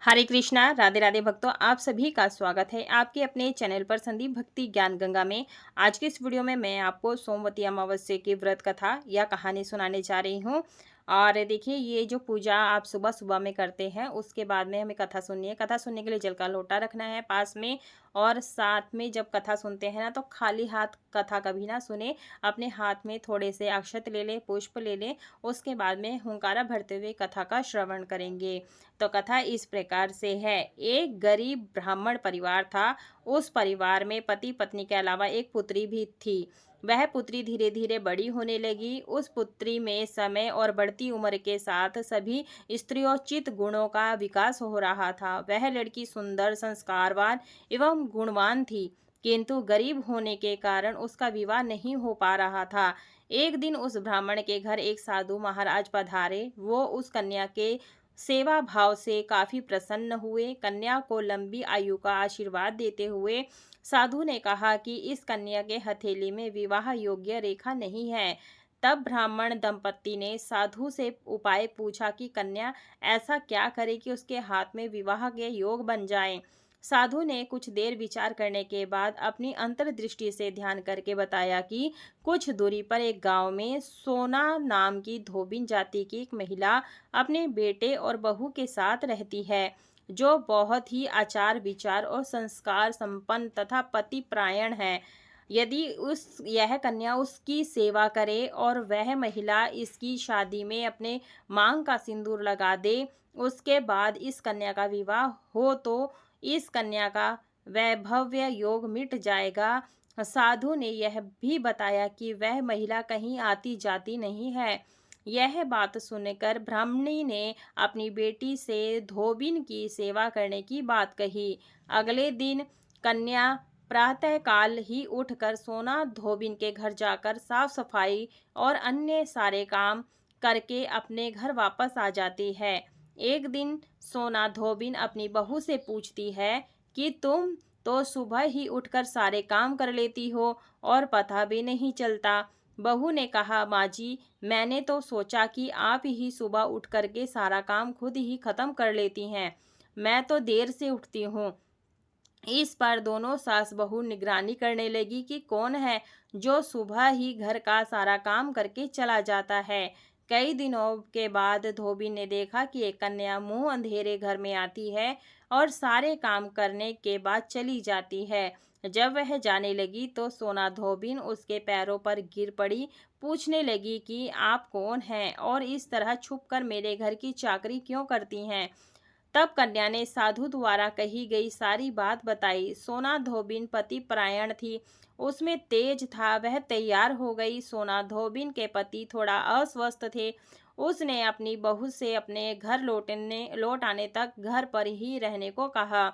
हरे कृष्णा, राधे राधे भक्तों, आप सभी का स्वागत है आपके अपने चैनल पर संदीप भक्ति ज्ञान गंगा में। आज के इस वीडियो में मैं आपको सोमवती अमावस्या की व्रत कथा या कहानी सुनाने जा रही हूँ। और देखिए, ये जो पूजा आप सुबह सुबह में करते हैं, उसके बाद में हमें कथा सुननी है। कथा सुनने के लिए जल का लोटा रखना है पास में। और साथ में जब कथा सुनते हैं ना, तो खाली हाथ कथा कभी ना सुने। अपने हाथ में थोड़े से अक्षत ले लें, पुष्प ले लें। उसके बाद में हुंकारा भरते हुए कथा का श्रवण करेंगे। तो कथा इस प्रकार से है। एक गरीब ब्राह्मण परिवार था। उस परिवार में पति पत्नी के अलावा एक पुत्री भी थी। वह पुत्री धीरे धीरे बड़ी होने लगी। उस पुत्री में समय और बढ़ती उम्र के साथ सभी स्त्रियोचित गुणों का विकास हो रहा था। वह लड़की सुंदर, संस्कारवान एवं गुणवान थी, किंतु गरीब होने के कारण उसका विवाह नहीं हो पा रहा था। एक दिन उस ब्राह्मण के घर एक साधु महाराज पधारे। वो उस कन्या के सेवा भाव से काफी प्रसन्न हुए। कन्या को लंबी आयु का आशीर्वाद देते हुए साधु ने कहा कि इस कन्या के हथेली में विवाह योग्य रेखा नहीं है। तब ब्राह्मण दंपत्ति ने साधु से उपाय पूछा कि कन्या ऐसा क्या करे कि उसके हाथ में विवाह के योग बन जाएं। साधु ने कुछ देर विचार करने के बाद अपनी अंतर्दृष्टि से ध्यान करके बताया कि कुछ दूरी पर एक गांव में सोना नाम की धोबिन जाति की एक महिला अपने बेटे और बहू के साथ रहती है, जो बहुत ही आचार विचार और संस्कार संपन्न तथा पतिपरायण है। यदि उस यह कन्या उसकी सेवा करे और वह महिला इसकी शादी में अपने मांग का सिंदूर लगा दे, उसके बाद इस कन्या का विवाह हो तो इस कन्या का वैभव्य योग मिट जाएगा। साधु ने यह भी बताया कि वह महिला कहीं आती जाती नहीं है। यह बात सुनकर ब्राह्मणी ने अपनी बेटी से धोबिन की सेवा करने की बात कही। अगले दिन कन्या प्रातःकाल ही उठकर सोना धोबिन के घर जाकर साफ सफाई और अन्य सारे काम करके अपने घर वापस आ जाती है। एक दिन सोना धोबिन अपनी बहू से पूछती है कि तुम तो सुबह ही उठकर सारे काम कर लेती हो और पता भी नहीं चलता। बहू ने कहा, माँ जी, मैंने तो सोचा कि आप ही सुबह उठ करके सारा काम खुद ही खत्म कर लेती हैं। मैं तो देर से उठती हूँ। इस पर दोनों सास बहू निगरानी करने लगी कि कौन है जो सुबह ही घर का सारा काम करके चला जाता है। कई दिनों के बाद धोबी ने देखा कि एक कन्या मुंह अंधेरे घर में आती है और सारे काम करने के बाद चली जाती है। जब वह जाने लगी तो सोना धोबिन उसके पैरों पर गिर पड़ी। पूछने लगी कि आप कौन हैं और इस तरह छुपकर मेरे घर की चाकरी क्यों करती हैं। तब कन्या ने साधु द्वारा कही गई सारी बात बताई। सोना धोबिन पति परायण थी, उसमें तेज था। वह तैयार हो गई। सोना धोबिन के पति थोड़ा अस्वस्थ थे। उसने अपनी बहू से अपने घर लौट आने तक घर पर ही रहने को कहा।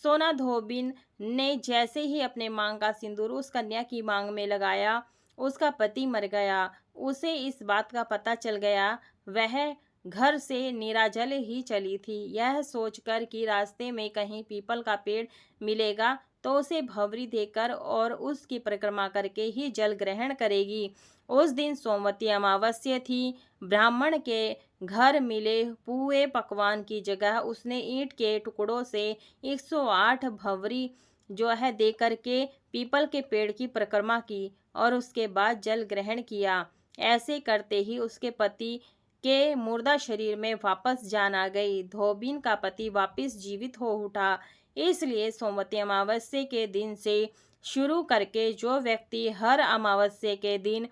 सोना धोबिन ने जैसे ही अपने मांग का सिंदूर उस कन्या की मांग में लगाया, उसका पति मर गया। उसे इस बात का पता चल गया। वह घर से नीराजल ही चली थी। यह सोचकर कि रास्ते में कहीं पीपल का पेड़ मिलेगा तो उसे भंवरी देकर और उसकी परिक्रमा करके ही जल ग्रहण करेगी। उस दिन सोमवती अमावस्या थी। ब्राह्मण के घर मिले पुए पकवान की जगह उसने ईंट के टुकड़ों से 108 भंवरी जो है दे करके पीपल के पेड़ की परिक्रमा की और उसके बाद जल ग्रहण किया। ऐसे करते ही उसके पति के मुर्दा शरीर में वापस जान आ गई। धोबिन का पति वापस जीवित हो उठा। इसलिए सोमवती अमावस्या के दिन से शुरू करके जो व्यक्ति हर अमावस्या के दिन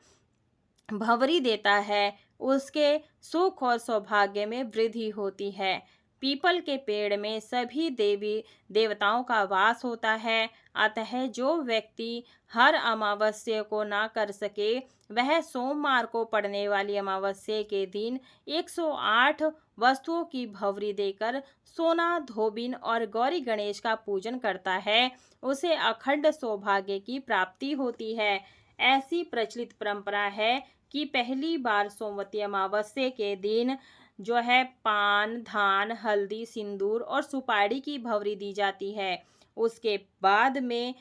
भंवरी देता है, उसके सुख और सौभाग्य में वृद्धि होती है। पीपल के पेड़ में सभी देवी देवताओं का वास होता है। अतः जो व्यक्ति हर अमावस्या को ना कर सके, वह सोमवार को पड़ने वाली अमावस्या के दिन 108 वस्तुओं की भंवरी देकर सोना धोबिन और गौरी गणेश का पूजन करता है, उसे अखंड सौभाग्य की प्राप्ति होती है। ऐसी प्रचलित परंपरा है कि पहली बार सोमवती अमावस्या के दिन जो है पान, धान, हल्दी, सिंदूर और सुपारी की भंवरी दी जाती है। उसके बाद में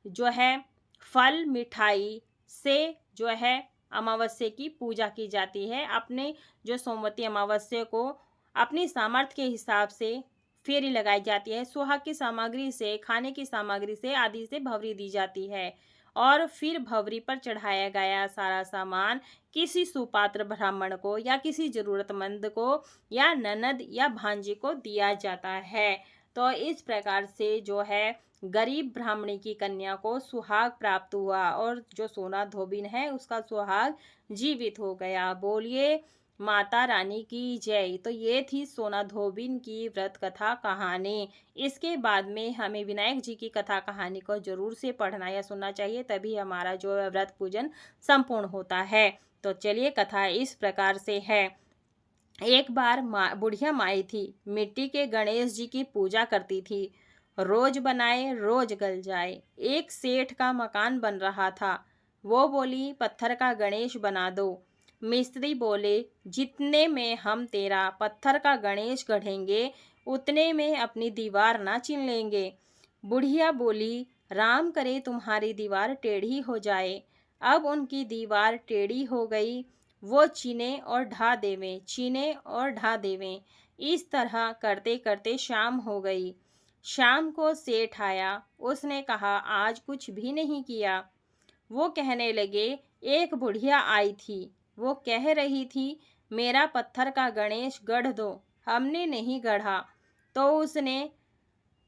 जो है फल मिठाई से जो है अमावस्या की पूजा की जाती है। अपने जो सोमवती अमावस्या को अपनी सामर्थ्य के हिसाब से फेरी लगाई जाती है। सुहाग की सामग्री से, खाने की सामग्री से आदि से भवरी दी जाती है और फिर भवरी पर चढ़ाया गया सारा सामान किसी सुपात्र ब्राह्मण को या किसी जरूरतमंद को या ननद या भांजी को दिया जाता है। तो इस प्रकार से जो है गरीब ब्राह्मणी की कन्या को सुहाग प्राप्त हुआ और जो सोना धोबिन है उसका सुहाग जीवित हो गया। बोलिए माता रानी की जय। तो ये थी सोना धोबिन की व्रत कथा कहानी। इसके बाद में हमें विनायक जी की कथा कहानी को जरूर से पढ़ना या सुनना चाहिए, तभी हमारा जो है व्रत पूजन संपूर्ण होता है। तो चलिए कथा इस प्रकार से है। एक बार बुढ़िया माई थी, मिट्टी के गणेश जी की पूजा करती थी। रोज बनाए रोज गल जाए। एक सेठ का मकान बन रहा था। वो बोली पत्थर का गणेश बना दो। मिस्त्री बोले जितने में हम तेरा पत्थर का गणेश गढ़ेंगे उतने में अपनी दीवार ना चिन लेंगे। बुढ़िया बोली राम करे तुम्हारी दीवार टेढ़ी हो जाए। अब उनकी दीवार टेढ़ी हो गई। वो चीने और ढा देवें, चीने और ढा देवें। इस तरह करते करते शाम हो गई। शाम को सेठ आया। उसने कहा आज कुछ भी नहीं किया। वो कहने लगे एक बुढ़िया आई थी। वो कह रही थी मेरा पत्थर का गणेश गढ़ दो। हमने नहीं गढ़ा तो उसने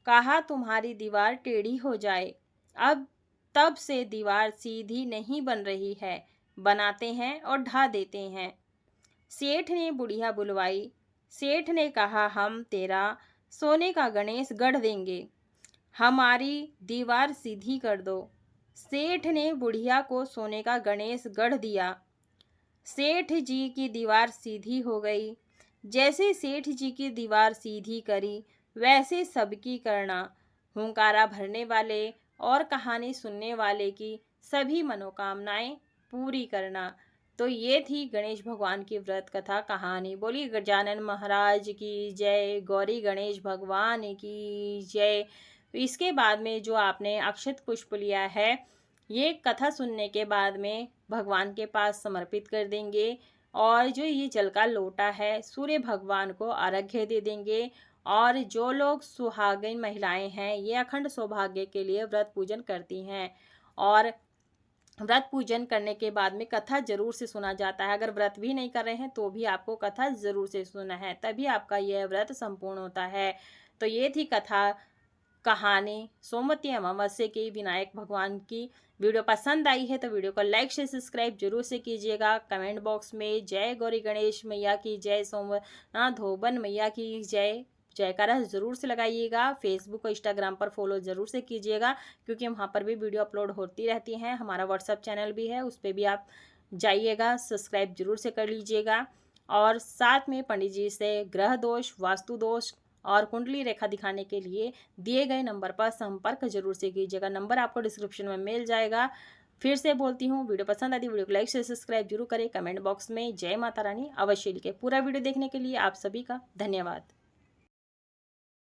कहा तुम्हारी दीवार टेढ़ी हो जाए। अब तब से दीवार सीधी नहीं बन रही है। बनाते हैं और ढा देते हैं। सेठ ने बुढ़िया बुलवाई। सेठ ने कहा हम तेरा सोने का गणेश गढ़ देंगे, हमारी दीवार सीधी कर दो। सेठ ने बुढ़िया को सोने का गणेश गढ़ दिया। सेठ जी की दीवार सीधी हो गई। जैसे सेठ जी की दीवार सीधी करी वैसे सबकी करना। हुंकारा भरने वाले और कहानी सुनने वाले की सभी मनोकामनाएं पूरी करना। तो ये थी गणेश भगवान की व्रत कथा कहानी। बोलिए गजानन महाराज की जय, गौरी गणेश भगवान की जय। इसके बाद में जो आपने अक्षत पुष्प लिया है ये कथा सुनने के बाद में भगवान के पास समर्पित कर देंगे और जो ये जल का लोटा है सूर्य भगवान को अर्घ्य दे देंगे। और जो लोग सुहागिन महिलाएं हैं ये अखंड सौभाग्य के लिए व्रत पूजन करती हैं और व्रत पूजन करने के बाद में कथा जरूर से सुना जाता है। अगर व्रत भी नहीं कर रहे हैं तो भी आपको कथा जरूर से सुनना है, तभी आपका यह व्रत संपूर्ण होता है। तो ये थी कथा कहानी सोमवती अमावस्या की विनायक भगवान की। वीडियो पसंद आई है तो वीडियो को लाइक शेयर सब्सक्राइब जरूर से कीजिएगा। कमेंट बॉक्स में जय गौरी गणेश मैया की जय, सोमनाथ धोबन मैया की जय जयकारा जरूर से लगाइएगा। फेसबुक और इंस्टाग्राम पर फॉलो जरूर से कीजिएगा क्योंकि वहाँ पर भी वीडियो अपलोड होती रहती हैं। हमारा व्हाट्सएप चैनल भी है, उस पर भी आप जाइएगा, सब्सक्राइब जरूर से कर लीजिएगा। और साथ में पंडित जी से ग्रह दोष, वास्तु दोष और कुंडली रेखा दिखाने के लिए दिए गए नंबर पर संपर्क जरूर से कीजिएगा। नंबर आपको डिस्क्रिप्शन में मिल जाएगा। फिर से बोलती हूँ वीडियो पसंद आती वीडियो को लाइक शेयर सब्सक्राइब जरूर करें। कमेंट बॉक्स में जय माता रानी अवश्य लिखें। पूरा वीडियो देखने के लिए आप सभी का धन्यवाद।